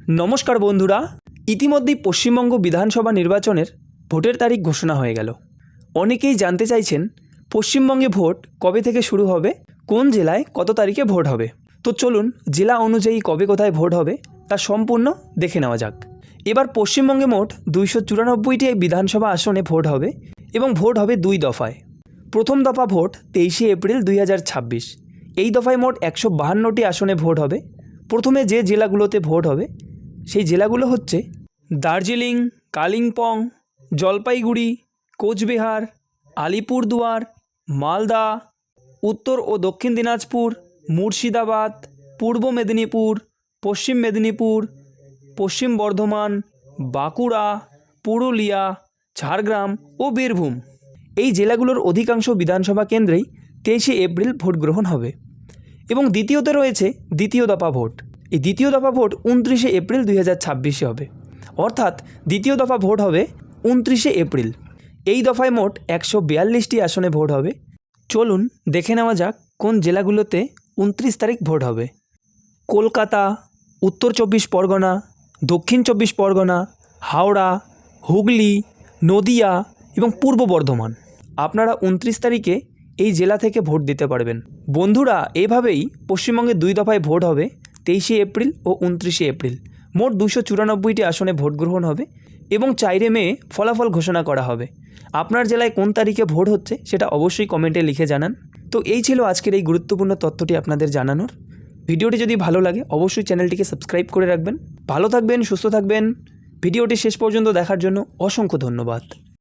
নমস্কার বন্ধুরা, ইতিমধ্যেই পশ্চিমবঙ্গ বিধানসভা নির্বাচনের ভোটের তারিখ ঘোষণা হয়ে গেল। অনেকেই জানতে চাইছেন পশ্চিমবঙ্গে ভোট কবে থেকে শুরু হবে, কোন জেলায় কত তারিখে ভোট হবে। তো চলুন জেলা অনুযায়ী কবে কোথায় ভোট হবে তা সম্পূর্ণ দেখে নেওয়া যাক। এবার পশ্চিমবঙ্গে মোট 294টি বিধানসভা আসনে ভোট হবে এবং ভোট হবে 2 দফায়। প্রথম দফা ভোট 23শে এপ্রিল 2026। এই দফায় মোট 152টি আসনে ভোট হবে। প্রথমে যে জেলাগুলোতে ভোট হবে সেই জেলাগুলো হচ্ছে দার্জিলিং, কালিম্পং, জলপাইগুড়ি, কোচবিহার, আলিপুরদুয়ার, মালদা, উত্তর ও দক্ষিণ দিনাজপুর, মুর্শিদাবাদ, পূর্ব মেদিনীপুর, পশ্চিম মেদিনীপুর, পশ্চিম বর্ধমান, বাঁকুড়া, পুরুলিয়া, ঝাড়গ্রাম ও বীরভূম। এই জেলাগুলোর অধিকাংশ বিধানসভা কেন্দ্রেই 23শে এপ্রিল ভোট গ্রহণ হবে। এবং দ্বিতীয়তে রয়েছে দ্বিতীয় দফা ভোট। এই দ্বিতীয় দফা ভোট 29শে এপ্রিল 2026 হবে, অর্থাৎ দ্বিতীয় দফা ভোট হবে 29শে এপ্রিল। এই দফায় মোট 142টি আসনে ভোট হবে। চলুন দেখে নেওয়া যাক কোন জেলাগুলোতে 29 তারিখ ভোট হবে। কলকাতা, উত্তর 24 পরগনা, দক্ষিণ 24 পরগনা, হাওড়া, হুগলি, নদিয়া এবং পূর্ব বর্ধমান। আপনারা 29 তারিখে এই জেলা থেকে ভোট দিতে পারবেন। বন্ধুরা, এভাবেই পশ্চিমবঙ্গে 2 দফায় ভোট হবে 23শে এপ্রিল ও 29শে এপ্রিল। মোট 294টি আসনে ভোট গ্রহণ হবে এবং 4 মে ফলাফল ঘোষণা করা হবে। আপনার জেলায় কোন তারিখে ভোট হচ্ছে সেটা অবশ্যই কমেন্টে লিখে জানান। তো এই ছিল আজকের এই গুরুত্বপূর্ণ তথ্যটি আপনাদের জানানোর। ভিডিওটি যদি ভালো লাগে অবশ্যই চ্যানেলটিকে সাবস্ক্রাইব করে রাখবেন। ভালো থাকবেন, সুস্থ থাকবেন। ভিডিওটি শেষ পর্যন্ত দেখার জন্য অসংখ্য ধন্যবাদ।